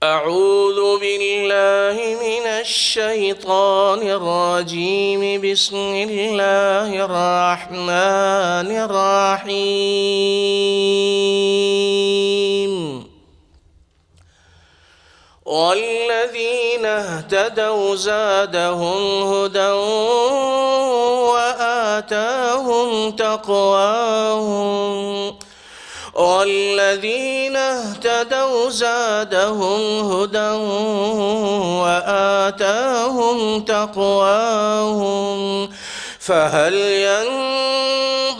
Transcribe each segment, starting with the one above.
أعوذ بالله من الشيطان الرجيم بسم الله الرحمن الرحيم والذين اهتدوا زادهم هدى وآتاهم تقواهم والذين اهتدوا زادهم هدى وآتاهم تقواهم فهل ينظرون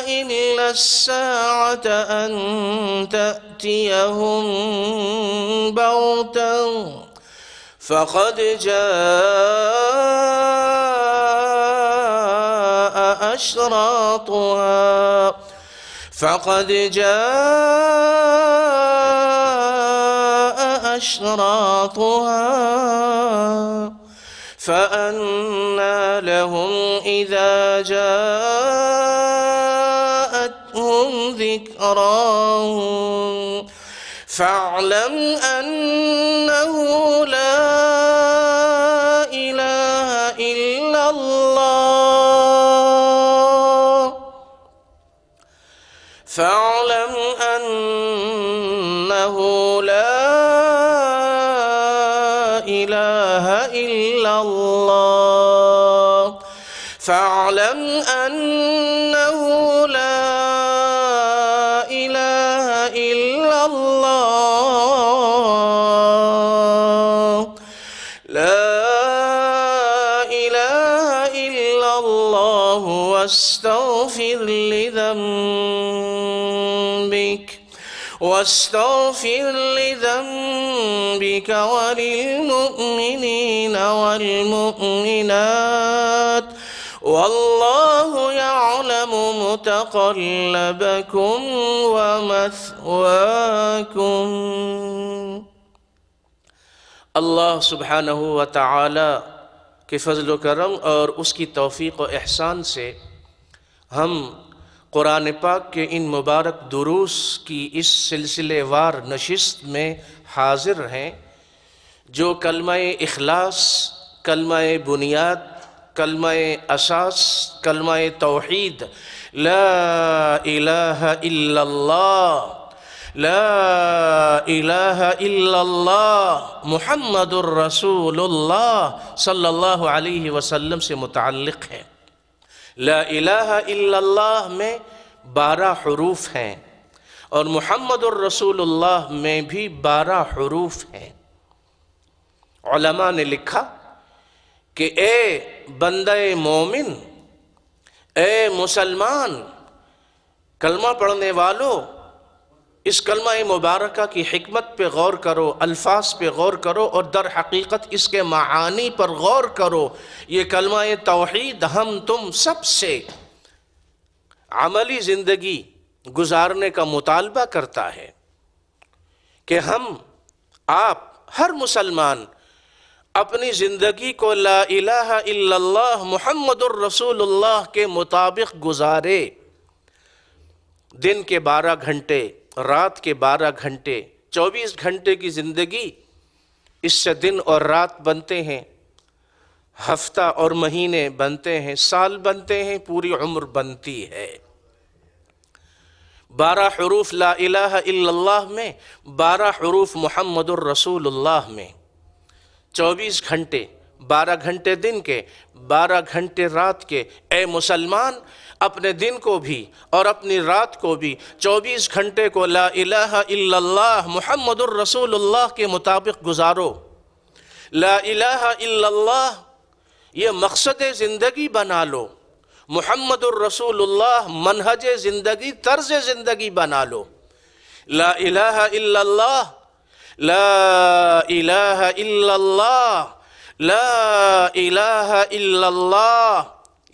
إلا الساعة أن تأتيهم بغتة فقد جاء أشراطها فأنى لهم إذا جاءتهم ذكراهم فاعلم أنه لا إله إلا الله فاعلم أنه لا إله إلا الله فاعلم أنه لا إله إلا الله لا إله إلا الله واستغفر لذنبك وللمؤمنين والمؤمنات والله يعلم متقلبكم ومثواكم۔ اللہ سبحانہ و تعالی کے فضل و کرم اور اس کی توفیق و احسان سے ہم قرآن پاک کے ان مبارک دروس کی اس سلسلے وار نشست میں حاضر ہیں جو کلمہ اخلاص، کلمہ بنیاد، کلمہ اساس، کلمہ توحید لا الہ الا اللہ، لا الہ الا اللہ محمد الرسول اللہ صلی اللہ علیہ وسلم سے متعلق ہے۔ لا الہ الا اللہ میں 12 حروف ہیں اور محمد الرسول اللہ میں بھی 12 حروف ہیں۔ علماء نے لکھا کہ اے بندہ مومن، اے مسلمان، کلمہ پڑھنے والو، اس کلمہ مبارکہ کی حکمت پہ غور کرو، الفاظ پہ غور کرو اور در حقیقت اس کے معانی پر غور کرو۔ یہ کلمہ توحید ہم تم سب سے عملی زندگی گزارنے کا مطالبہ کرتا ہے کہ ہم، آپ، ہر مسلمان اپنی زندگی کو لا الہ الا اللہ محمد الرسول اللہ کے مطابق گزارے۔ دن کے 12 گھنٹے، رات کے 12 گھنٹے، 24 گھنٹے کی زندگی، اس سے دن اور رات بنتے ہیں، ہفتہ اور مہینے بنتے ہیں، سال بنتے ہیں، پوری عمر بنتی ہے۔ 12 حروف لا الہ الا اللہ میں، 12 حروف محمد الرسول اللہ میں، 24 گھنٹے، 12 گھنٹے دن کے، 12 گھنٹے رات کے۔ اے مسلمان، اپنے دن کو بھی اور اپنی رات کو بھی 24 گھنٹے کو لا الہ الا اللہ محمد الرسول اللہ کے مطابق گزارو۔ لا الہ الا اللہ یہ مقصد زندگی بنا لو، محمد الرسول اللہ منہج زندگی، طرز زندگی بنا لو۔ لا الہ الا اللہ، لا الہ الا اللہ، لا الہ الا اللہ،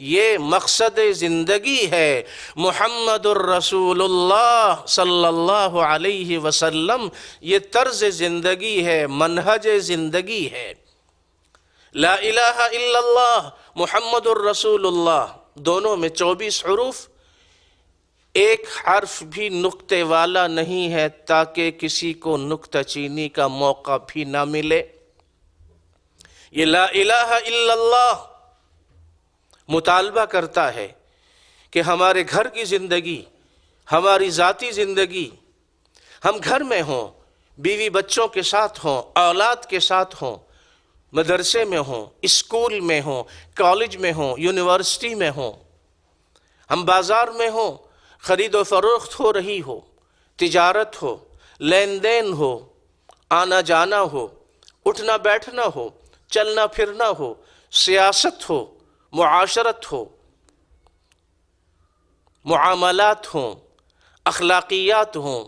یہ مقصد زندگی ہے۔ محمد الرسول اللہ صلی اللہ علیہ وسلم یہ طرز زندگی ہے، منہج زندگی ہے۔ لا الہ الا اللہ محمد الرسول اللہ، دونوں میں 24 حروف، ایک حرف بھی نقطے والا نہیں ہے تاکہ کسی کو نکتہ چینی کا موقع بھی نہ ملے۔ یہ لا الہ الا اللہ مطالبہ کرتا ہے کہ ہمارے گھر کی زندگی، ہماری ذاتی زندگی، ہم گھر میں ہوں، بیوی بچوں کے ساتھ ہوں، اولاد کے ساتھ ہوں، مدرسے میں ہوں، اسکول میں ہوں، کالج میں ہوں، یونیورسٹی میں ہوں، ہم بازار میں ہوں، خرید و فروخت ہو رہی ہو، تجارت ہو، لین دین ہو، آنا جانا ہو، اٹھنا بیٹھنا ہو، چلنا پھرنا ہو، سیاست ہو، معاشرت ہو، معاملات ہوں، اخلاقیات ہوں،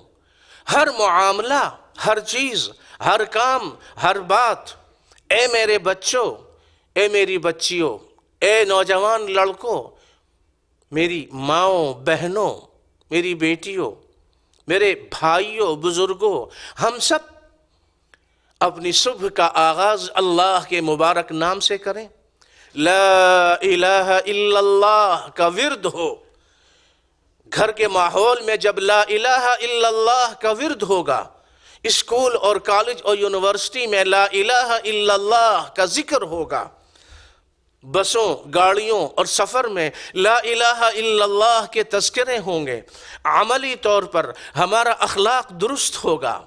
ہر معاملہ، ہر چیز، ہر کام، ہر بات، اے میرے بچوں، اے میری بچیوں، اے نوجوان لڑکوں، میری ماؤں بہنوں، میری بیٹیوں، میرے بھائیوں بزرگوں، ہم سب اپنی صبح کا آغاز اللہ کے مبارک نام سے کریں۔ لا الہ الا اللہ کا ورد ہو۔ گھر کے ماحول میں جب لا الہ الا اللہ کا ورد ہوگا، اسکول اور کالج اور یونیورسٹی میں لا الہ الا اللہ کا ذکر ہوگا، بسوں، گاڑیوں اور سفر میں لا الہ الا اللہ کے تذکرے ہوں گے، عملی طور پر ہمارا اخلاق درست ہوگا،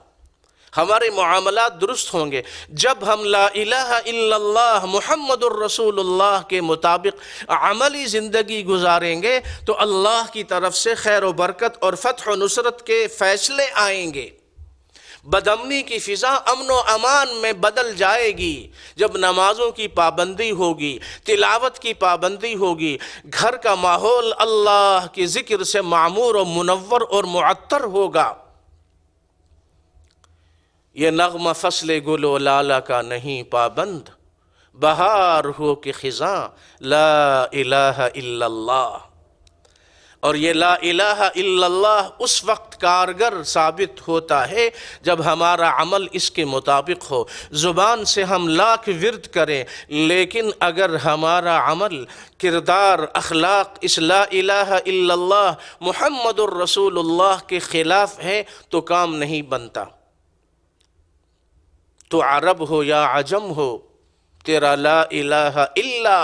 ہمارے معاملات درست ہوں گے۔ جب ہم لا الہ الا اللہ محمد الرسول اللہ کے مطابق عملی زندگی گزاریں گے تو اللہ کی طرف سے خیر و برکت اور فتح و نصرت کے فیصلے آئیں گے۔ بدامنی کی فضا امن و امان میں بدل جائے گی جب نمازوں کی پابندی ہوگی، تلاوت کی پابندی ہوگی، گھر کا ماحول اللہ کے ذکر سے معمور و منور اور معطر ہوگا۔ یہ نغمہ فصل گل و لالہ کا نہیں پابند، بہار ہو کہ خزاں لا الہ الا اللہ۔ اور یہ لا الہ الا اللہ اس وقت کارگر ثابت ہوتا ہے جب ہمارا عمل اس کے مطابق ہو۔ زبان سے ہم لاکھ ورد کریں لیکن اگر ہمارا عمل، کردار، اخلاق اس لا الہ الا اللہ محمد الرسول اللہ کے خلاف ہے تو کام نہیں بنتا۔ تو عرب ہو یا عجم ہو، تیرا لا الہ الا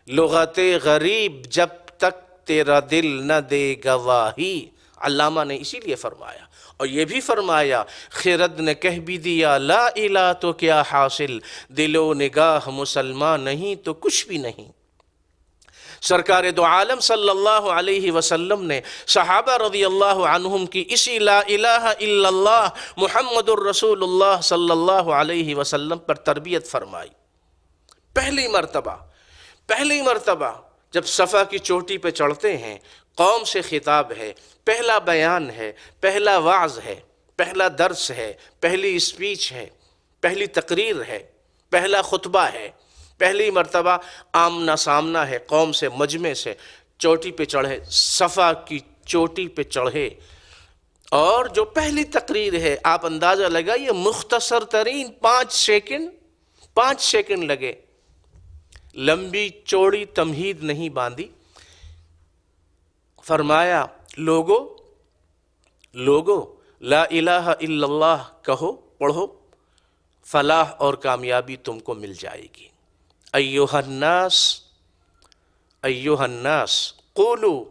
لغت غریب جب تک تیرا دل نہ دے گواہی۔ علامہ نے اسی لیے فرمایا، اور یہ بھی فرمایا خرد نے کہہ بھی دیا لا الہ تو کیا حاصل، دل و نگاہ مسلمان نہیں تو کچھ بھی نہیں۔ سرکار دو عالم صلی اللہ علیہ وسلم نے صحابہ رضی اللہ عنہم کی اسی لا الہ الا اللہ محمد الرسول اللہ صلی اللہ علیہ وسلم پر تربیت فرمائی۔ پہلی مرتبہ جب صفا کی چوٹی پہ چڑھتے ہیں، قوم سے خطاب ہے، پہلا بیان ہے، پہلا وعظ ہے، پہلا درس ہے، پہلی اسپیچ ہے، پہلی تقریر ہے، پہلا خطبہ ہے، پہلی مرتبہ آمنا سامنا ہے قوم سے، مجمع سے، چوٹی پہ چڑھے، صفا کی چوٹی پہ چڑھے، اور جو پہلی تقریر ہے آپ اندازہ لگائیے مختصر ترین 5 سیکنڈ لگے، لمبی چوڑی تمہید نہیں باندھی۔ فرمایا لوگو لا الہ الا اللہ کہو، پڑھو، فلاح اور کامیابی تم کو مل جائے گی۔ ایوہ الناس قولوا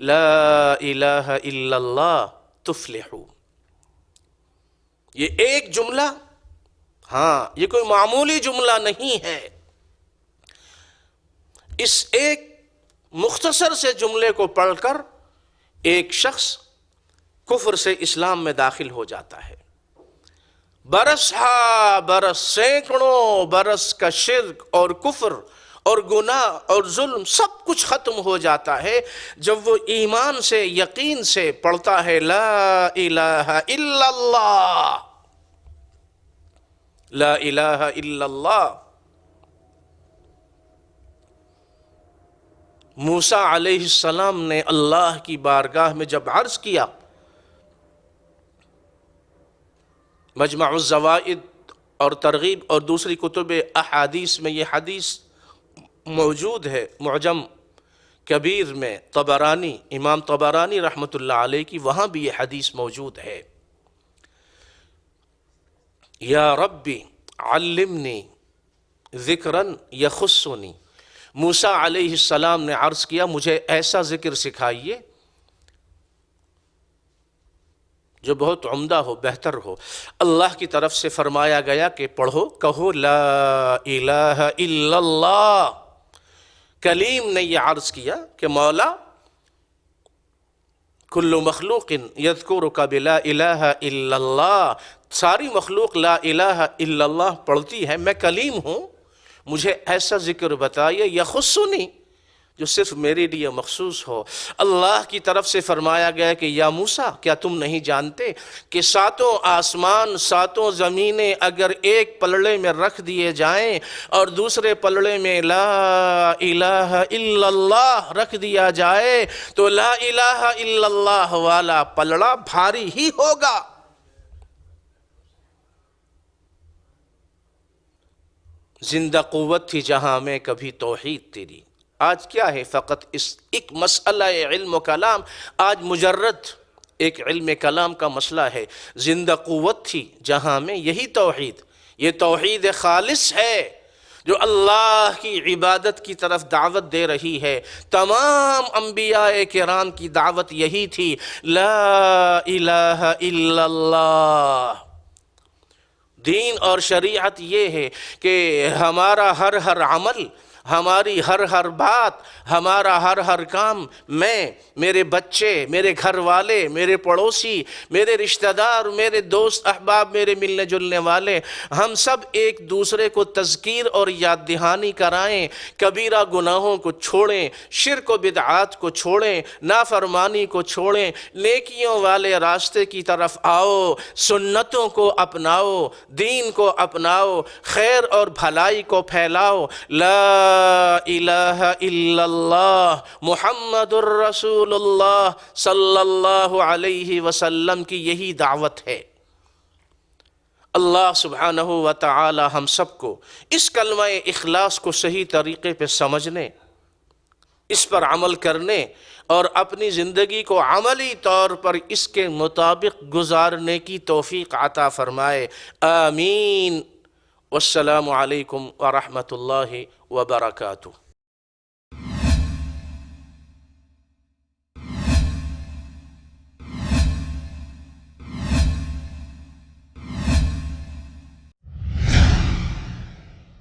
لا الہ الا اللہ تفلحوا۔ یہ ایک جملہ، ہاں یہ کوئی معمولی جملہ نہیں ہے۔ اس ایک مختصر سے جملے کو پڑھ کر ایک شخص کفر سے اسلام میں داخل ہو جاتا ہے۔ برس ہا برس، سینکڑوں برس کا شرک اور کفر اور گناہ اور ظلم سب کچھ ختم ہو جاتا ہے جب وہ ایمان سے، یقین سے پڑھتا ہے لا الہ الا اللہ، لا الہ الا اللہ۔ موسیٰ علیہ السلام نے اللہ کی بارگاہ میں جب عرض کیا، مجمع الزوائد اور ترغیب اور دوسری کتب احادیث میں یہ حدیث موجود ہے، معجم کبیر میں طبرانی، امام طبرانی رحمۃ اللہ علیہ کی، وہاں بھی یہ حدیث موجود ہے، یا ربی علمنی ذکراً یخصنی۔ موسیٰ علیہ السلام نے عرض کیا مجھے ایسا ذکر سکھائیے جو بہت عمدہ ہو، بہتر ہو۔ اللہ کی طرف سے فرمایا گیا کہ پڑھو، کہو لا الہ الا اللہ۔ کلیم نے یہ عرض کیا کہ مولا کل مخلوق یذکرک بلا الہ الا اللہ، ساری مخلوق لا الہ الا اللہ پڑھتی ہے، میں کلیم ہوں، مجھے ایسا ذکر بتائیے یخصنی جو صرف میرے لیے مخصوص ہو۔ اللہ کی طرف سے فرمایا گیا کہ یا موسیٰ کیا تم نہیں جانتے کہ ساتوں آسمان ساتوں زمینیں اگر ایک پلڑے میں رکھ دیے جائیں اور دوسرے پلڑے میں لا الہ الا اللہ رکھ دیا جائے تو لا الہ الا اللہ والا پلڑا بھاری ہی ہوگا۔ زندہ قوت تھی جہاں میں کبھی توحید تیری۔ آج کیا ہے؟ فقط اس ایک مسئلہ علم و کلام، آج مجرد ایک علم کلام کا مسئلہ ہے۔ زندہ قوت تھی جہاں میں یہی توحید، یہ توحید خالص ہے جو اللہ کی عبادت کی طرف دعوت دے رہی ہے۔ تمام انبیاء کرام کی دعوت یہی تھی، لا الہ الا اللہ۔ دین اور شریعت یہ ہے کہ ہمارا ہر عمل، ہماری ہر بات، ہمارا ہر کام، میں، میرے بچے، میرے گھر والے، میرے پڑوسی، میرے رشتہ دار، میرے دوست احباب، میرے ملنے جلنے والے، ہم سب ایک دوسرے کو تذکیر اور یاد دہانی کرائیں، کبیرہ گناہوں کو چھوڑیں، شرک و بدعات کو چھوڑیں، نافرمانی کو چھوڑیں، نیکیوں والے راستے کی طرف آؤ، سنتوں کو اپناؤ، دین کو اپناؤ، خیر اور بھلائی کو پھیلاؤ۔ لا الہ الا اللہ محمد الرسول اللہ صلی اللہ علیہ وسلم کی یہی دعوت ہے۔ اللہ سبحانہ و تعالی ہم سب کو اس کلمہ اخلاص کو صحیح طریقے پہ سمجھنے، اس پر عمل کرنے اور اپنی زندگی کو عملی طور پر اس کے مطابق گزارنے کی توفیق عطا فرمائے، آمین۔ والسلام علیکم ورحمۃ اللہ وبرکاتہ۔